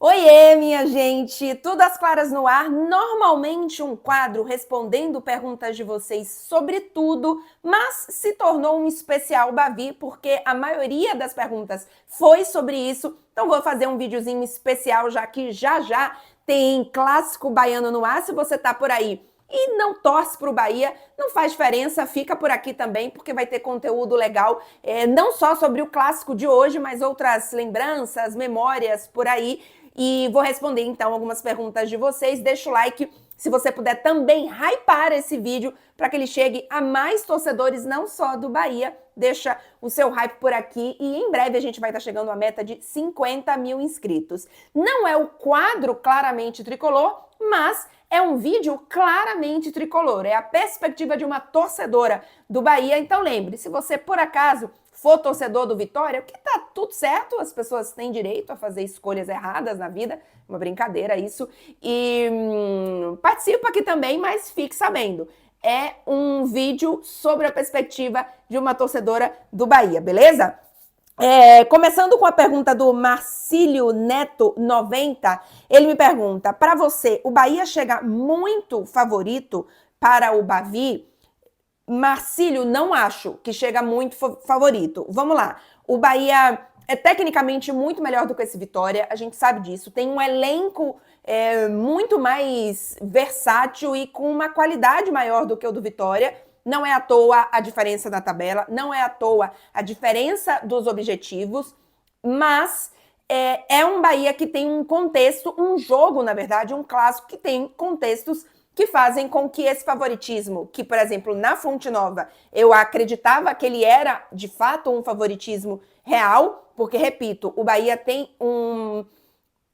Oiê, minha gente! Tudo às claras no ar. Normalmente um quadro respondendo perguntas de vocês sobre tudo, mas se tornou um especial Bavi, porque a maioria das perguntas foi sobre isso. Então vou fazer um videozinho especial, já que já tem clássico baiano no ar. Se você tá por aí e não torce para o Bahia, não faz diferença, fica por aqui também, porque vai ter conteúdo legal, não só sobre o clássico de hoje, mas outras lembranças, memórias por aí. E vou responder, então, algumas perguntas de vocês. Deixa o like se você puder também hypar esse vídeo para que ele chegue a mais torcedores, não só do Bahia. Deixa o seu hype por aqui e em breve a gente vai estar chegando à meta de 50 mil inscritos. Não é o quadro claramente tricolor, mas é um vídeo claramente tricolor. É a perspectiva de uma torcedora do Bahia. Então lembre, se você por acaso for torcedor do Vitória, que tá tudo certo, as pessoas têm direito a fazer escolhas erradas na vida, uma brincadeira isso, e participa aqui também, mas fique sabendo, é um vídeo sobre a perspectiva de uma torcedora do Bahia, beleza? Começando com a pergunta do Marcílio Neto 90, ele me pergunta, para você, o Bahia chega muito favorito para o Bavi? Marcílio, não acho que chega muito favorito. Vamos lá. O Bahia é tecnicamente muito melhor do que esse Vitória, a gente sabe disso. Tem um elenco muito mais versátil e com uma qualidade maior do que o do Vitória. Não é à toa a diferença na tabela, não é à toa a diferença dos objetivos, mas é um Bahia que tem um contexto, um jogo, na verdade, um clássico que tem contextos que fazem com que esse favoritismo, que, por exemplo, na Fonte Nova, eu acreditava que ele era, de fato, um favoritismo real, porque, repito, o Bahia tem um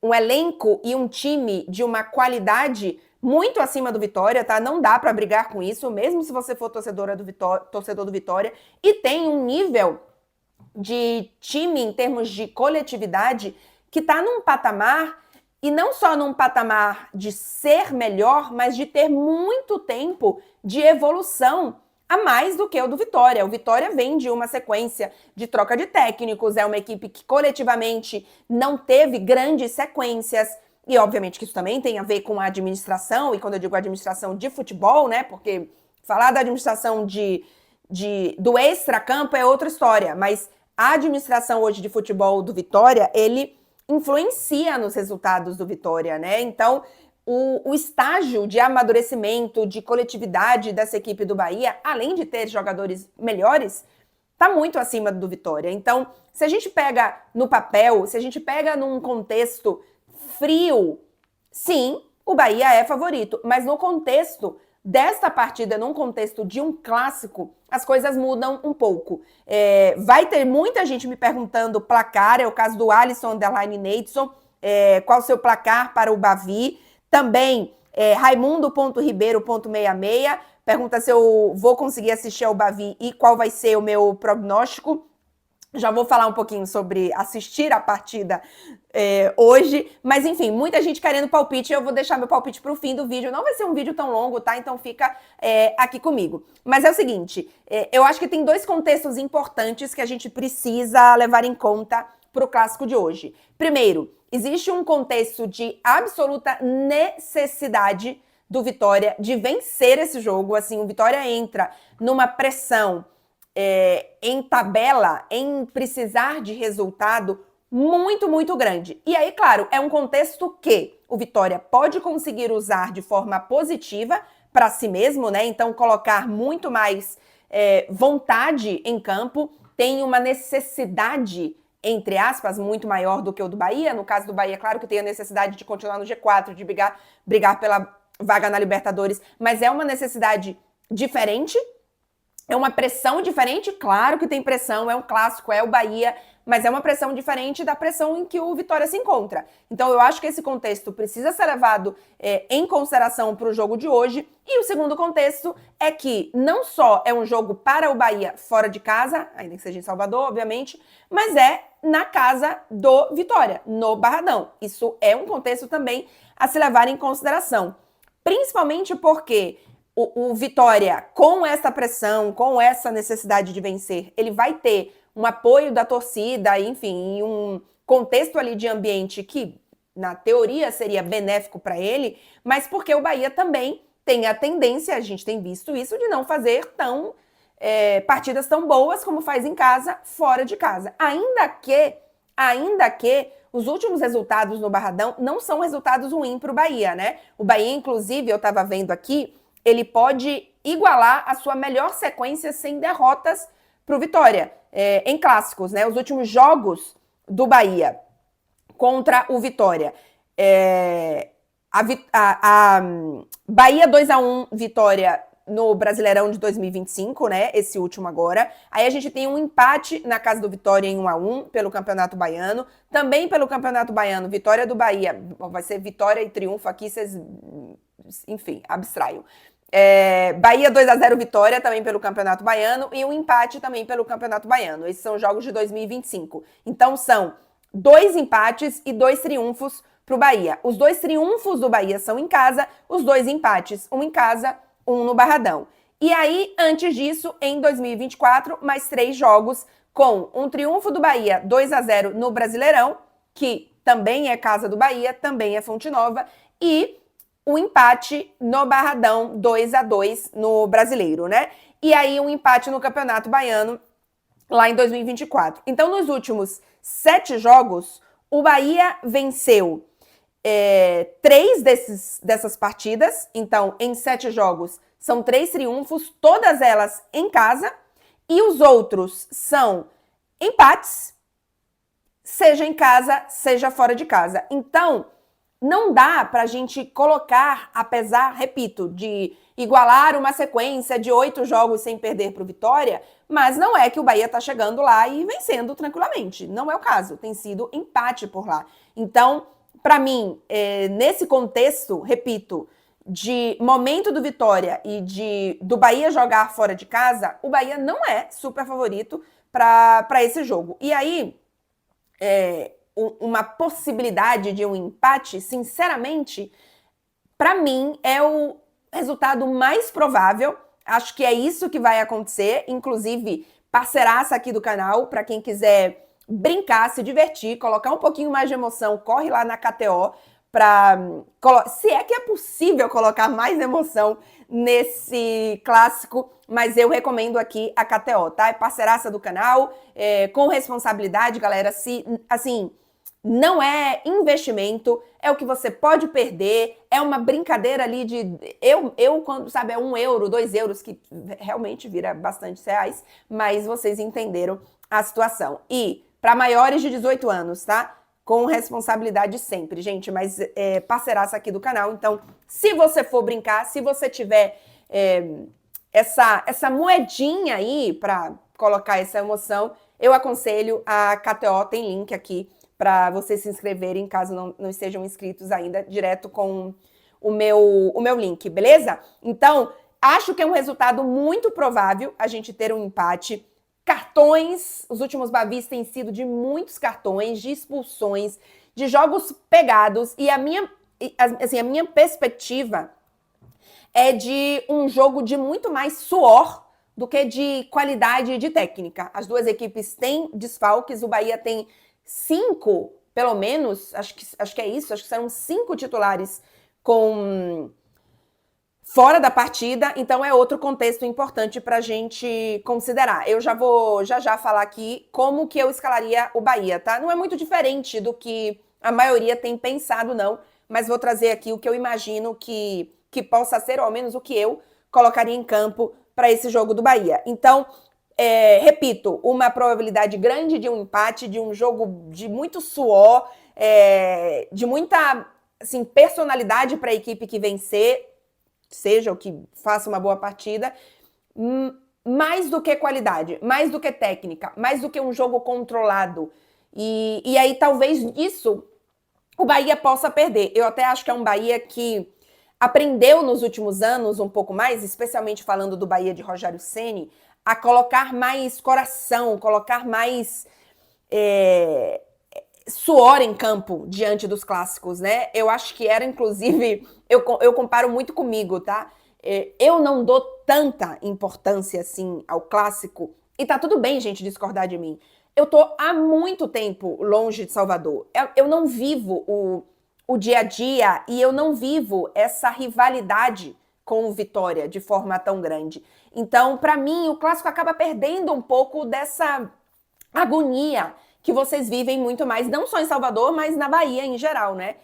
elenco e um time de uma qualidade muito acima do Vitória, tá? Não dá para brigar com isso, mesmo se você for torcedor do Vitória, e tem um nível de time em termos de coletividade que tá num patamar, e não só num patamar de ser melhor, mas de ter muito tempo de evolução a mais do que o do Vitória. O Vitória vem de uma sequência de troca de técnicos, é uma equipe que coletivamente não teve grandes sequências, e obviamente que isso também tem a ver com a administração, e quando eu digo administração de futebol, né, porque falar da administração do extracampo é outra história, mas a administração hoje de futebol do Vitória, ele influencia nos resultados do Vitória, né? Então, o estágio de amadurecimento, de coletividade dessa equipe do Bahia, além de ter jogadores melhores, tá muito acima do Vitória. Então, se a gente pega no papel, se a gente pega num contexto frio, sim, o Bahia é favorito, mas no contexto desta partida, num contexto de um clássico, as coisas mudam um pouco. Vai ter muita gente me perguntando placar, é o caso do Alisson Underline Neidson, qual o seu placar para o Bavi. Também, Raimundo.ribeiro.66 pergunta se eu vou conseguir assistir ao Bavi e qual vai ser o meu prognóstico. Já vou falar um pouquinho sobre assistir a partida hoje, mas enfim, muita gente querendo palpite, eu vou deixar meu palpite para o fim do vídeo, não vai ser um vídeo tão longo, tá? Então fica aqui comigo. Mas é o seguinte, eu acho que tem dois contextos importantes que a gente precisa levar em conta para o clássico de hoje. Primeiro, existe um contexto de absoluta necessidade do Vitória de vencer esse jogo, assim, o Vitória entra numa pressão em tabela, em precisar de resultado muito, muito grande. E aí, claro, é um contexto que o Vitória pode conseguir usar de forma positiva para si mesmo, né? Então, colocar muito mais vontade em campo, tem uma necessidade, entre aspas, muito maior do que o do Bahia. No caso do Bahia, claro que tem a necessidade de continuar no G4, de brigar pela vaga na Libertadores, mas é uma necessidade diferente. É uma pressão diferente? Claro que tem pressão, é um clássico, é o Bahia, mas é uma pressão diferente da pressão em que o Vitória se encontra. Então eu acho que esse contexto precisa ser levado em consideração para o jogo de hoje. E o segundo contexto é que não só é um jogo para o Bahia fora de casa, ainda que seja em Salvador, obviamente, mas é na casa do Vitória, no Barradão. Isso é um contexto também a se levar em consideração. Principalmente porque o Vitória, com essa pressão, com essa necessidade de vencer, ele vai ter um apoio da torcida, enfim, um contexto ali de ambiente que na teoria seria benéfico para ele, mas porque o Bahia também tem a tendência, a gente tem visto isso, de não fazer partidas tão boas como faz em casa, fora de casa. Ainda que os últimos resultados no Barradão não são resultados ruins para o Bahia, né? O Bahia, inclusive, eu estava vendo aqui, ele pode igualar a sua melhor sequência sem derrotas para o Vitória, em clássicos, né? Os últimos jogos do Bahia contra o Vitória. A Bahia 2-1 Vitória no Brasileirão de 2025, né? Esse último agora. Aí a gente tem um empate na casa do Vitória em 1-1 pelo Campeonato Baiano. Também pelo Campeonato Baiano, vitória do Bahia. Vai ser vitória e triunfo aqui, vocês, enfim, abstraiam. Bahia 2-0 Vitória também pelo Campeonato Baiano e um empate também pelo Campeonato Baiano. Esses são jogos de 2025. Então são 2 empates e 2 triunfos para o Bahia. Os 2 triunfos do Bahia são em casa, os 2 empates, um em casa, um no Barradão. E aí, antes disso, em 2024, mais 3 jogos com um triunfo do Bahia 2-0 no Brasileirão, que também é casa do Bahia, também é Fonte Nova, e um empate no Barradão 2-2 no Brasileiro, né? E aí um empate no Campeonato Baiano lá em 2024. Então, nos últimos 7 jogos, o Bahia venceu 3 dessas partidas. Então, em 7 jogos, são 3 triunfos, todas elas em casa, e os outros são empates, seja em casa, seja fora de casa. Então, não dá pra gente colocar, apesar, repito, de igualar uma sequência de 8 jogos sem perder pro Vitória, mas não é que o Bahia tá chegando lá e vencendo tranquilamente. Não é o caso, tem sido empate por lá. Então, para mim, nesse contexto, repito, de momento do Vitória e do Bahia jogar fora de casa, o Bahia não é super favorito para esse jogo. E aí, uma possibilidade de um empate, sinceramente, para mim, é o resultado mais provável. Acho que é isso que vai acontecer. Inclusive, parceiraça aqui do canal, para quem quiser brincar, se divertir, colocar um pouquinho mais de emoção, corre lá na KTO para... Se é que é possível colocar mais emoção nesse clássico, mas eu recomendo aqui a KTO, tá? É parceiraça do canal, com responsabilidade, galera. Se, assim, não é investimento, é o que você pode perder, é uma brincadeira ali de... Eu quando, sabe, é 1 euro, 2 euros, que realmente vira bastante reais, mas vocês entenderam a situação. E para maiores de 18 anos, tá? Com responsabilidade sempre, gente, mas parceiraça aqui do canal. Então, se você for brincar, se você tiver essa moedinha aí para colocar essa emoção, eu aconselho a KTO, tem link aqui para vocês se inscreverem, caso não estejam inscritos ainda, direto com o meu link, beleza? Então, acho que é um resultado muito provável a gente ter um empate. Cartões, os últimos Bavis têm sido de muitos cartões, de expulsões, de jogos pegados, e a minha perspectiva é de um jogo de muito mais suor do que de qualidade e de técnica. As duas equipes têm desfalques, o Bahia tem 5, pelo menos, acho que é isso, acho que serão 5 titulares fora da partida, então é outro contexto importante para a gente considerar. Eu já vou já falar aqui como que eu escalaria o Bahia, tá? Não é muito diferente do que a maioria tem pensado, não, mas vou trazer aqui o que eu imagino que possa ser, ou ao menos o que eu colocaria em campo para esse jogo do Bahia. Então, repito, uma probabilidade grande de um empate, de um jogo de muito suor, de muita assim, personalidade para a equipe que vencer, seja o que faça uma boa partida, mais do que qualidade, mais do que técnica, mais do que um jogo controlado. E aí talvez isso o Bahia possa perder. Eu até acho que é um Bahia que aprendeu nos últimos anos um pouco mais, especialmente falando do Bahia de Rogério Ceni, a colocar mais coração, colocar mais suor em campo diante dos clássicos, né? Eu acho que era, inclusive, eu comparo muito comigo, tá? Eu não dou tanta importância, assim, ao clássico, e tá tudo bem, gente, discordar de mim. Eu tô há muito tempo longe de Salvador. Eu não vivo o dia a dia e eu não vivo essa rivalidade com o Vitória de forma tão grande. Então, para mim, o clássico acaba perdendo um pouco dessa agonia que vocês vivem muito mais, não só em Salvador, mas na Bahia em geral, né?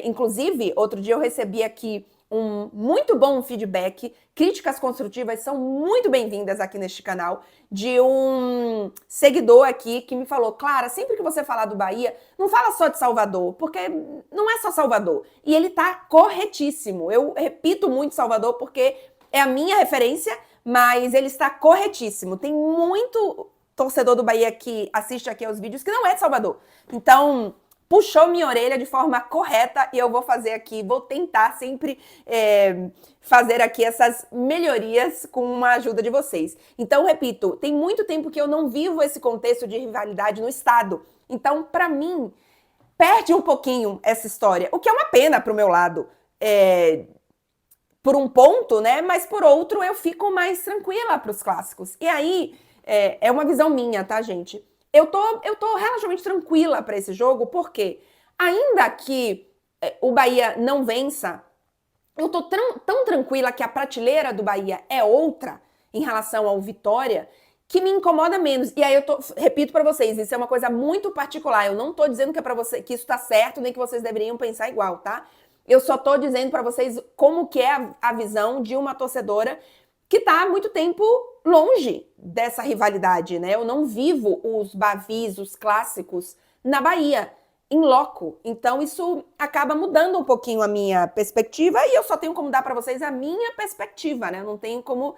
Inclusive, outro dia eu recebi aqui um muito bom feedback, críticas construtivas são muito bem-vindas aqui neste canal, de um seguidor aqui que me falou: Clara, sempre que você falar do Bahia, não fala só de Salvador, porque não é só Salvador. E ele tá corretíssimo. Eu repito muito Salvador porque é a minha referência, mas ele está corretíssimo. Tem muito torcedor do Bahia que assiste aqui aos vídeos que não é de Salvador. Então, puxou minha orelha de forma correta e eu vou fazer aqui, vou tentar sempre fazer aqui essas melhorias com a ajuda de vocês. Então, repito, tem muito tempo que eu não vivo esse contexto de rivalidade no estado. Então, para mim, perde um pouquinho essa história, o que é uma pena pro meu lado. Por um ponto, né? Mas por outro, eu fico mais tranquila pros clássicos. E aí, é uma visão minha, tá, gente? Eu tô relativamente tranquila para esse jogo, porque ainda que o Bahia não vença, eu tô tão tranquila que a prateleira do Bahia é outra em relação ao Vitória, que me incomoda menos. E aí repito para vocês, isso é uma coisa muito particular. Eu não tô dizendo que é para você que isso tá certo, nem que vocês deveriam pensar igual, tá? Eu só tô dizendo para vocês como que é a visão de uma torcedora que tá há muito tempo longe dessa rivalidade, né? Eu não vivo os Bavis, os clássicos, na Bahia, em loco. Então, isso acaba mudando um pouquinho a minha perspectiva e eu só tenho como dar para vocês a minha perspectiva, né? Eu não tenho como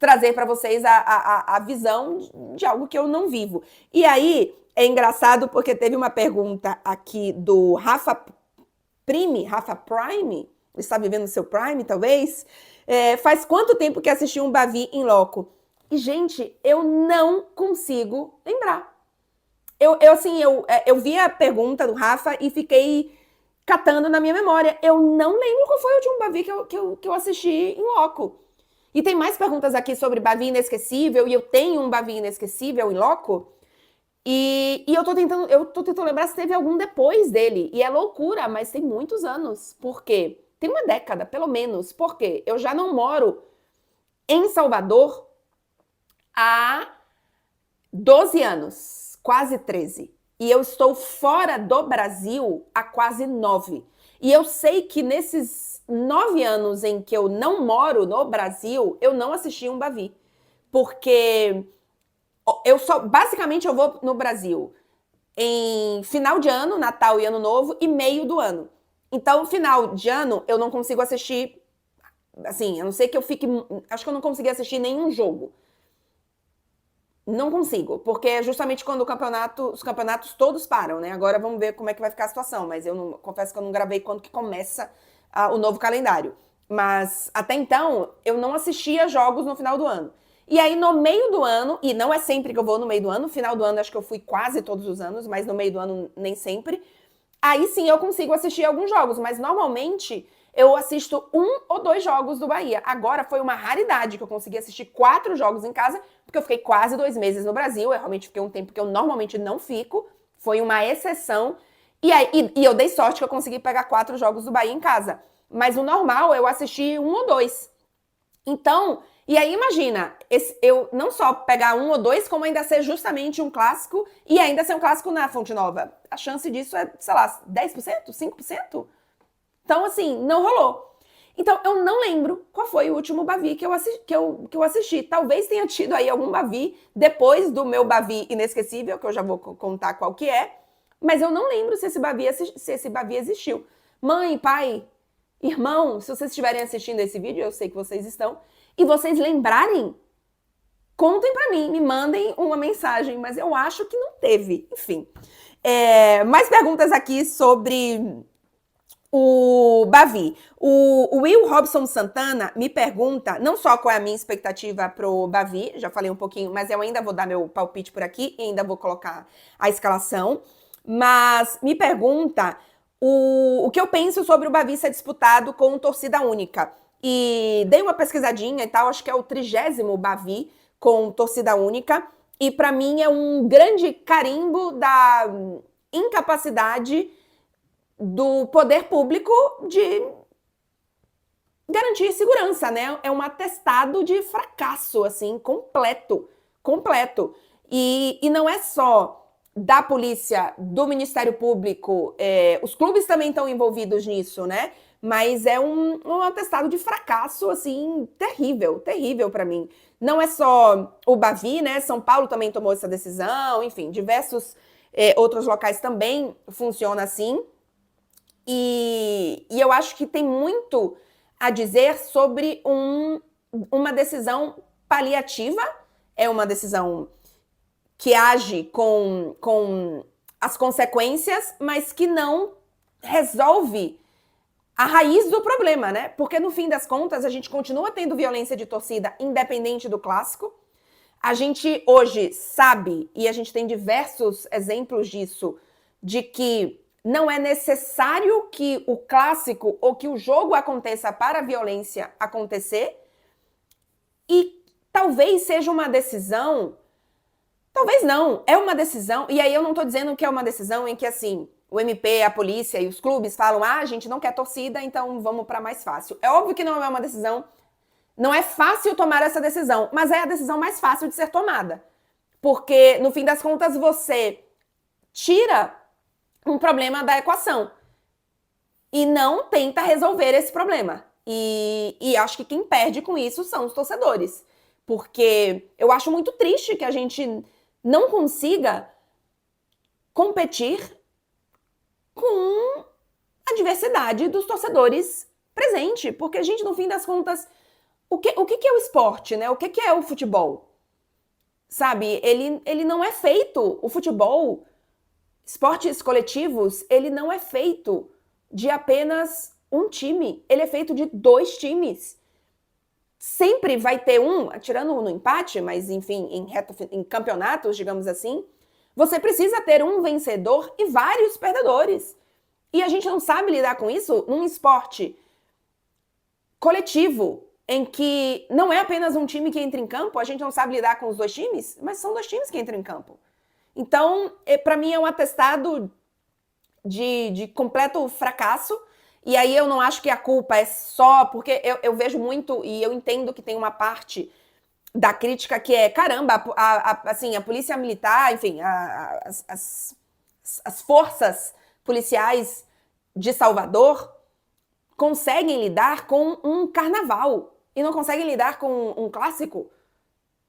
trazer para vocês a visão de algo que eu não vivo. E aí, é engraçado porque teve uma pergunta aqui do Rafa Prime, está vivendo o seu Prime, talvez? Faz quanto tempo que assistiu um Bavi em loco? E, gente, eu não consigo lembrar. Eu vi a pergunta do Rafa e fiquei catando na minha memória. Eu não lembro qual foi o último Bavi que eu assisti em loco. E tem mais perguntas aqui sobre Bavi inesquecível, e eu tenho um Bavi inesquecível em loco. E eu tô tentando lembrar se teve algum depois dele. E é loucura, mas tem muitos anos. Por quê? Tem uma década, pelo menos. Por quê? Eu já não moro em Salvador há 12 anos, quase 13. E eu estou fora do Brasil há quase 9. E eu sei que nesses 9 anos em que eu não moro no Brasil, eu não assisti um Bavi. Porque basicamente eu vou no Brasil em final de ano, Natal e Ano Novo, e meio do ano. Então, final de ano, eu não consigo assistir, assim, a não ser que eu fique, acho que eu não consegui assistir nenhum jogo. Não consigo, porque é justamente quando os campeonatos todos param, né? Agora vamos ver como é que vai ficar a situação, mas confesso que eu não gravei quando que começa o novo calendário. Mas, até então, eu não assistia jogos no final do ano. E aí, no meio do ano, e não é sempre que eu vou no meio do ano, no final do ano acho que eu fui quase todos os anos, mas no meio do ano nem sempre. Aí sim eu consigo assistir alguns jogos, mas normalmente eu assisto 1 ou 2 jogos do Bahia. Agora foi uma raridade que eu consegui assistir 4 jogos em casa, porque eu fiquei quase 2 meses no Brasil, eu realmente fiquei um tempo que eu normalmente não fico, foi uma exceção. E eu dei sorte que eu consegui pegar 4 jogos do Bahia em casa. Mas o normal eu assisti 1 ou 2. Então, e aí imagina, eu não só pegar 1 ou 2, como ainda ser justamente um clássico e ainda ser um clássico na Fonte Nova. A chance disso é, sei lá, 10%, 5%? Então, assim, não rolou. Então, eu não lembro qual foi o último Bavi que eu assisti. Talvez tenha tido aí algum Bavi depois do meu Bavi inesquecível, que eu já vou contar qual que é, mas eu não lembro se esse Bavi existiu. Mãe, pai, irmão, se vocês estiverem assistindo esse vídeo, eu sei que vocês estão, e vocês lembrarem, contem pra mim, me mandem uma mensagem, mas eu acho que não teve. Enfim, mais perguntas aqui sobre o Bavi. O Will Robson Santana me pergunta, não só qual é a minha expectativa pro Bavi, já falei um pouquinho, mas eu ainda vou dar meu palpite por aqui e ainda vou colocar a escalação, mas me pergunta o que eu penso sobre o Bavi ser disputado com torcida única. E dei uma pesquisadinha e tal, acho que é o 30º Bavi com torcida única, e para mim é um grande carimbo da incapacidade do poder público de garantir segurança, né? É um atestado de fracasso, assim, completo. E não é só da polícia, do Ministério Público, os clubes também estão envolvidos nisso, né? Mas é um atestado de fracasso, assim, terrível para mim. Não é só o Bavi, né? São Paulo também tomou essa decisão, enfim, diversos outros locais também funciona assim. E eu acho que tem muito a dizer sobre uma decisão paliativa, é uma decisão que age com as consequências, mas que não resolve a raiz do problema, né? Porque no fim das contas a gente continua tendo violência de torcida independente do clássico. A gente hoje sabe, e a gente tem diversos exemplos disso, de que não é necessário que o clássico ou que o jogo aconteça para a violência acontecer. E talvez seja uma decisão, talvez não, é uma decisão, e aí eu não tô dizendo que é uma decisão em que, assim, o MP, a polícia e os clubes falam, a gente não quer torcida, então vamos para mais fácil. É óbvio que não é uma decisão, não é fácil tomar essa decisão, mas é a decisão mais fácil de ser tomada. Porque, no fim das contas, você tira um problema da equação e não tenta resolver esse problema. E acho que quem perde com isso são os torcedores. Porque eu acho muito triste que a gente não consiga competir com a diversidade dos torcedores presente. Porque, gente, no fim das contas, o que é o esporte, né? O que é o futebol? Sabe, ele não é feito, o futebol, esportes coletivos, ele não é feito de apenas um time, ele é feito de 2 times. Sempre vai ter tirando no empate, mas enfim, em campeonatos, digamos assim, você precisa ter um vencedor e vários perdedores. E a gente não sabe lidar com isso num esporte coletivo, em que não é apenas um time que entra em campo, a gente não sabe lidar com os 2 times, mas são 2 times que entram em campo. Então, para mim é um atestado de completo fracasso, e aí eu não acho que a culpa é só, porque eu vejo muito, e eu entendo que tem uma parte da crítica que é, caramba, assim, a polícia militar, enfim, as forças policiais de Salvador conseguem lidar com um carnaval e não conseguem lidar com um clássico,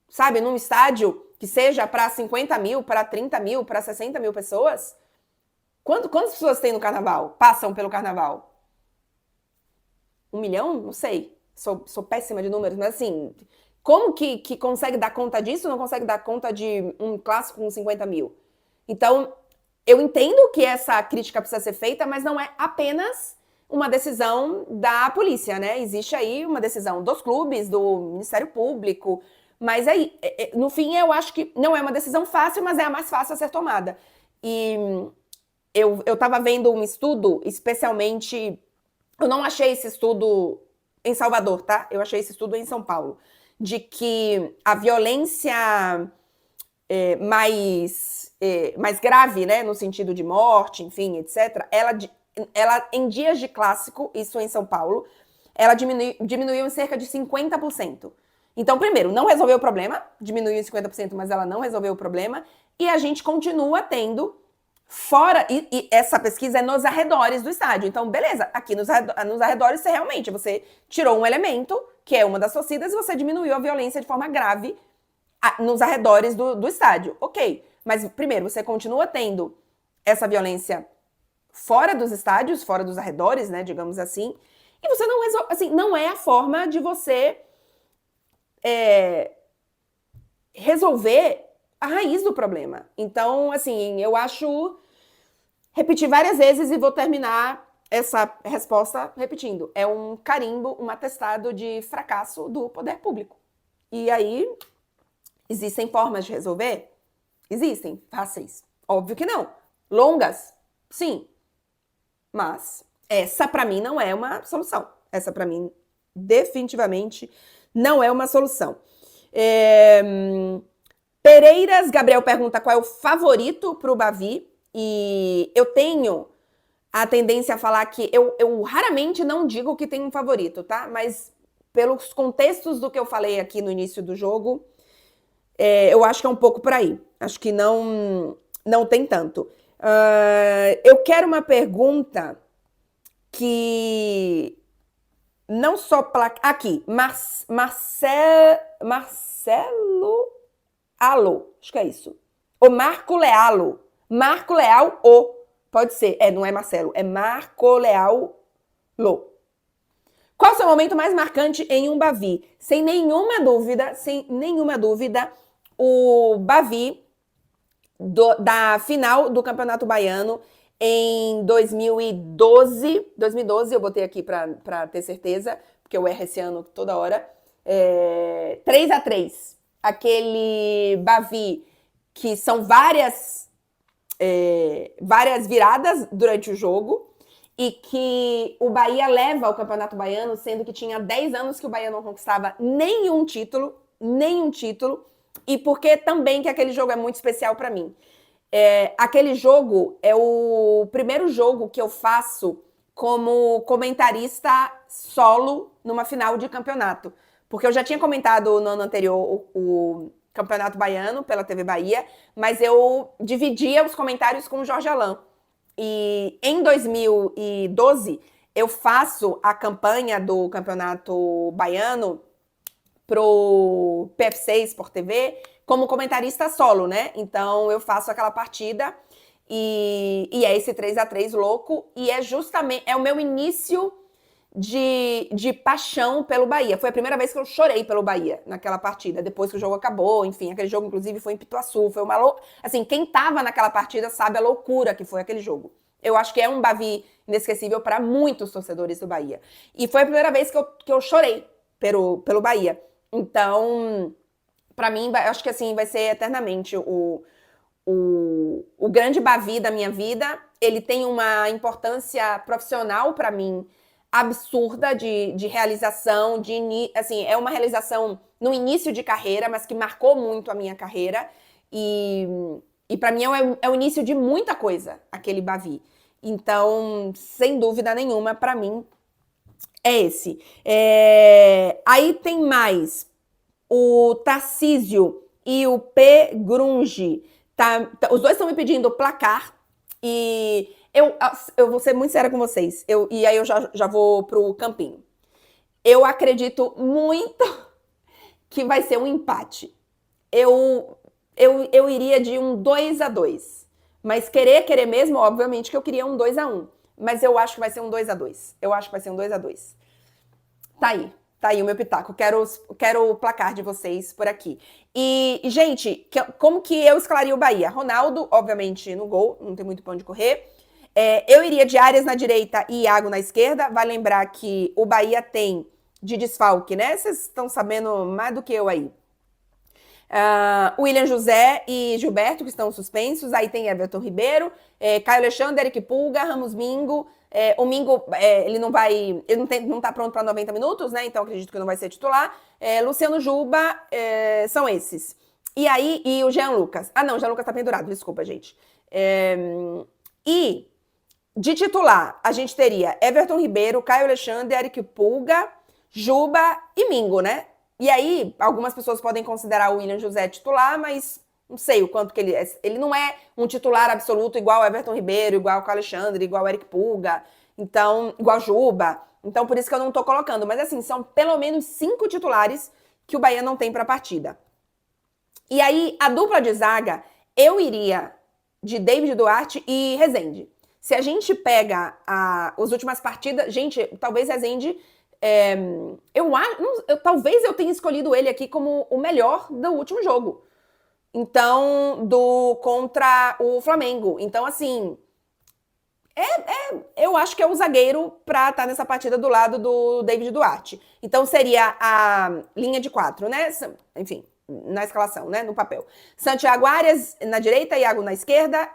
sabe, num estádio que seja para 50 mil, para 30 mil, para 60 mil pessoas. Quantas pessoas tem no carnaval? Passam pelo carnaval? 1 milhão? Não sei. Sou péssima de números, mas assim, como que consegue dar conta disso? Não consegue dar conta de um clássico com 50 mil? Então, eu entendo que essa crítica precisa ser feita, mas não é apenas uma decisão da polícia, né? Existe aí uma decisão dos clubes, do Ministério Público, mas aí, no fim, eu acho que não é uma decisão fácil, mas é a mais fácil a ser tomada. E eu estava vendo um estudo, especialmente, eu não achei esse estudo em Salvador, tá? Eu achei esse estudo em São Paulo, de que a violência mais grave, né, no sentido de morte, enfim, etc., ela em dias de clássico, isso em São Paulo, ela diminuiu em cerca de 50%. Então, primeiro, não resolveu o problema, diminuiu em 50%, mas ela não resolveu o problema, e a gente continua tendo fora, e essa pesquisa é nos arredores do estádio. Então, beleza, aqui nos arredores você tirou um elemento, que é uma das torcidas, e você diminuiu a violência de forma grave nos arredores do estádio. Ok, mas primeiro, você continua tendo essa violência fora dos estádios, fora dos arredores, né, digamos assim, e você não resolve, assim, não é a forma de você resolver a raiz do problema. Então, assim, eu acho, repetir várias vezes e vou terminar essa resposta repetindo, é um carimbo, um atestado de fracasso do poder público. E aí, existem formas de resolver? Existem, fáceis. Óbvio que não. Longas? Sim. Mas essa, para mim, não é uma solução. Essa, para mim, definitivamente não é uma solução. Pereiras, Gabriel pergunta qual é o favorito para o Bavi. E eu tenho a tendência a falar que eu raramente não digo que tem um favorito, tá? Mas pelos contextos do que eu falei aqui no início do jogo, eu acho que é um pouco por aí. Acho que não tem tanto. Eu quero uma pergunta que não só aqui, Marcelo Alo, acho que é isso. O Marco Lealo. Marco Leal O. Pode ser. Não é Marcelo, é Marco Leal Lo. Qual o seu momento mais marcante em um Bavi? Sem nenhuma dúvida, o Bavi da final do Campeonato Baiano em 2012. 2012, eu botei aqui para ter certeza, porque eu erro esse ano toda hora. 3-3. Aquele Bavi que são várias viradas durante o jogo e que o Bahia leva ao Campeonato Baiano, sendo que tinha 10 anos que o Bahia não conquistava nenhum título, e porque também que aquele jogo é muito especial para mim. Aquele jogo é o primeiro jogo que eu faço como comentarista solo numa final de campeonato. Porque eu já tinha comentado no ano anterior o Campeonato Baiano pela TV Bahia, mas eu dividia os comentários com o Jorge Alain. E em 2012, eu faço a campanha do Campeonato Baiano pro PFC Sport TV como comentarista solo, né? Então eu faço aquela partida e é esse 3-3 louco, e é justamente o meu início de paixão pelo Bahia. Foi a primeira vez que eu chorei pelo Bahia naquela partida, depois que o jogo acabou. Enfim, aquele jogo inclusive foi em Pituaçu, foi uma assim, quem tava naquela partida sabe a loucura que foi aquele jogo. Eu acho que é um Bavi inesquecível para muitos torcedores do Bahia. E foi a primeira vez que eu chorei pelo Bahia. Então, para mim, acho que assim vai ser eternamente o grande Bavi da minha vida. Ele tem uma importância profissional para mim absurda de realização, assim, é uma realização no início de carreira, mas que marcou muito a minha carreira, e para mim é o início de muita coisa, aquele Bavi. Então, sem dúvida nenhuma, para mim é esse. Aí tem mais o Tarcísio e o P. Grunge. Os dois estão me pedindo placar, e eu vou ser muito séria com vocês. E aí eu já vou pro campinho. Eu acredito muito que vai ser um empate. Eu iria de um 2-2. Mas querer mesmo, obviamente que eu queria um 2-1. Mas eu acho que vai ser um 2-2. Eu acho que vai ser um 2-2. Tá aí o meu pitaco. Quero o placar de vocês por aqui. E, gente, como que eu escalaria o Bahia? Ronaldo, obviamente, no gol, não tem muito pra onde correr. Eu iria de Arias na direita e Iago na esquerda. Vai lembrar que o Bahia tem de desfalque, né? Vocês estão sabendo mais do que eu aí. William José e Gilberto, que estão suspensos. Aí tem Everton Ribeiro, Caio Alexandre, Eric Pulga, Ramos Mingo. O Mingo, ele não tá pronto para 90 minutos, né? Então acredito que não vai ser titular. Luciano Juba, são esses. E aí, e o Jean Lucas. Não, o Jean Lucas tá pendurado, desculpa, gente. E de titular, a gente teria Everton Ribeiro, Caio Alexandre, Eric Pulga, Juba e Mingo, né? E aí, algumas pessoas podem considerar o William José titular, mas não sei o quanto que ele é. Ele não é um titular absoluto igual o Everton Ribeiro, igual o Caio Alexandre, igual o Eric Pulga, então, igual o Juba. Então, por isso que eu não tô colocando. Mas assim, são pelo menos 5 titulares que o Bahia não tem pra partida. E aí, a dupla de zaga, eu iria de David Duarte e Rezende. Se a gente pega as últimas partidas, gente, talvez Rezende... talvez eu tenha escolhido ele aqui como o melhor do último jogo. Então, contra o Flamengo. Então, assim, eu acho que é o zagueiro pra estar nessa partida do lado do David Duarte. Então, seria a linha de 4, né? Enfim, na escalação, né? No papel. Santiago Arias na direita, Iago na esquerda,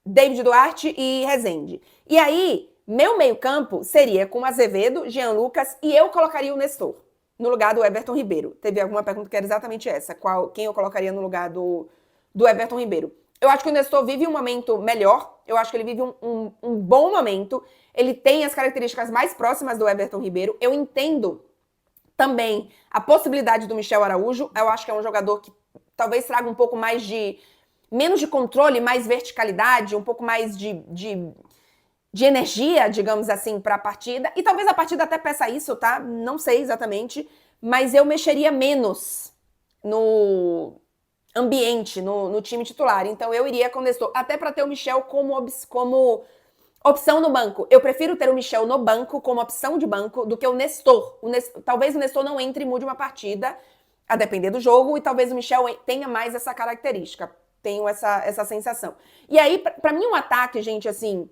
David Duarte e Rezende. E aí, meu meio-campo seria com Azevedo, Jean Lucas, e eu colocaria o Nestor no lugar do Everton Ribeiro. Teve alguma pergunta que era exatamente essa: quem eu colocaria no lugar do Everton Ribeiro. Eu acho que o Nestor vive um momento melhor, eu acho que ele vive um bom momento, ele tem as características mais próximas do Everton Ribeiro, eu entendo também a possibilidade do Michel Araújo, eu acho que é um jogador que talvez traga um pouco mais menos de controle, mais verticalidade, um pouco mais de energia, digamos assim, para a partida, e talvez a partida até peça isso, tá? Não sei exatamente, mas eu mexeria menos no ambiente, no time titular. Então eu iria com o Nestor, até para ter o Michel como opção no banco. Eu prefiro ter o Michel no banco como opção de banco do que o Nestor. Talvez o Nestor não entre e mude uma partida, a depender do jogo, e talvez o Michel tenha mais essa característica. Tenho essa sensação. E aí, para mim, um ataque, gente, assim,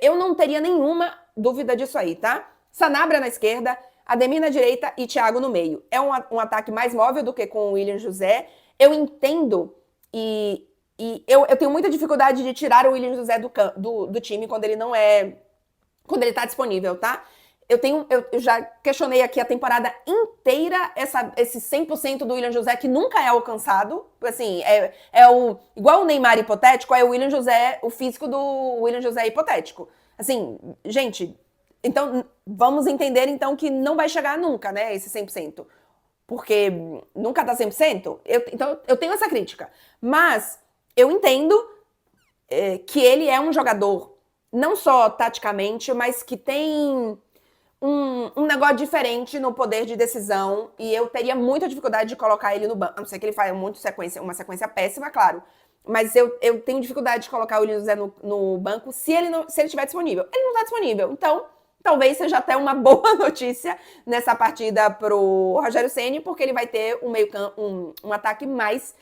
eu não teria nenhuma dúvida disso aí, tá? Sanabria na esquerda, Ademir na direita e Thiago no meio. É um ataque mais móvel do que com o William José. Eu entendo e eu tenho muita dificuldade de tirar o William José do time quando ele não é... Quando ele tá disponível, tá? Eu já questionei aqui a temporada inteira esse 100% do William José que nunca é alcançado. Assim, igual o Neymar hipotético, é o William José, o físico do William José hipotético. Assim, gente, então vamos entender então que não vai chegar nunca, né, esse 100%. Porque nunca tá 100%. Então eu tenho essa crítica. Mas eu entendo que ele é um jogador, não só taticamente, mas que tem um negócio diferente no poder de decisão, e eu teria muita dificuldade de colocar ele no banco. A não ser que ele faça uma sequência péssima, claro. Mas eu tenho dificuldade de colocar o William José no banco se ele estiver disponível. Ele não está disponível. Então, talvez seja até uma boa notícia nessa partida pro Rogério Ceni, porque ele vai ter um ataque mais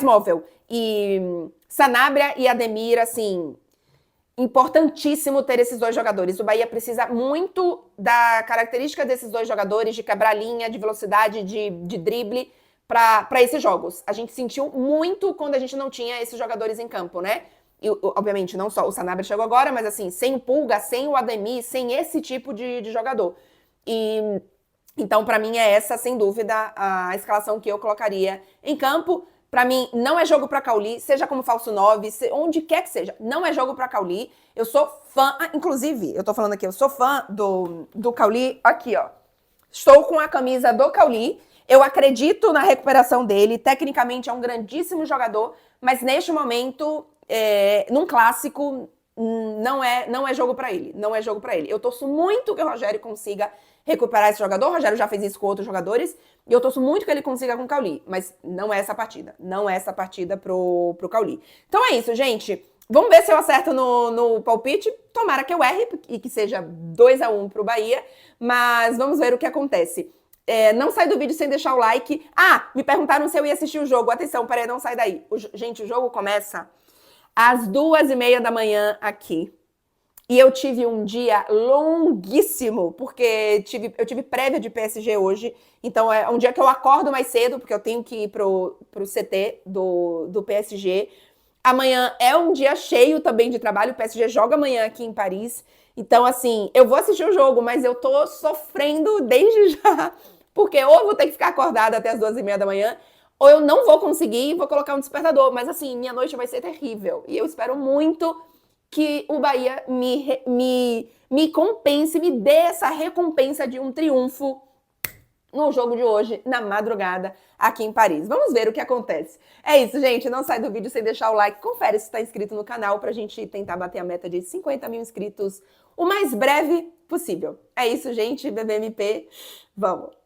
móvel. E Sanabria e Ademir, assim, importantíssimo ter esses dois jogadores. O Bahia precisa muito da característica desses dois jogadores, de quebrar linha, de velocidade, de drible, para esses jogos. A gente sentiu muito quando a gente não tinha esses jogadores em campo, né? E, obviamente, não só o Sanabria chegou agora, mas assim, sem o Pulga, sem o Ademir, sem esse tipo de jogador. E então, para mim, é essa, sem dúvida, a escalação que eu colocaria em campo. Pra mim, não é jogo pra Cauli, seja como falso 9, onde quer que seja. Não é jogo pra Cauli. Eu sou fã, inclusive, eu tô falando aqui, eu sou fã do Cauli. Aqui, ó. Estou com a camisa do Cauli. Eu acredito na recuperação dele. Tecnicamente é um grandíssimo jogador, mas neste momento, num clássico, não é jogo pra ele. Não é jogo pra ele. Eu torço muito que o Rogério consiga recuperar esse jogador. O Rogério já fez isso com outros jogadores. E eu torço muito que ele consiga com o Cauli. Mas não é essa partida. Não é essa partida pro Cauli. Então é isso, gente. Vamos ver se eu acerto no palpite. Tomara que eu erre e que seja 2-1 pro Bahia. Mas vamos ver o que acontece. Não sai do vídeo sem deixar o like. Ah, me perguntaram se eu ia assistir o jogo. Atenção, peraí, não sai daí. Gente, o jogo começa às 2h30 da manhã aqui. E eu tive um dia longuíssimo, porque eu tive prévia de PSG hoje. Então é um dia que eu acordo mais cedo, porque eu tenho que ir pro CT do PSG. Amanhã é um dia cheio também de trabalho. O PSG joga amanhã aqui em Paris. Então, assim, eu vou assistir o jogo, mas eu tô sofrendo desde já. Porque ou eu vou ter que ficar acordada até as 2h30 da manhã, ou eu não vou conseguir e vou colocar um despertador. Mas, assim, minha noite vai ser terrível. E eu espero muito que o Bahia me compense, me dê essa recompensa de um triunfo no jogo de hoje, na madrugada, aqui em Paris. Vamos ver o que acontece. É isso, gente. Não sai do vídeo sem deixar o like. Confere se está inscrito no canal pra gente tentar bater a meta de 50 mil inscritos o mais breve possível. É isso, gente. BBMP, vamos!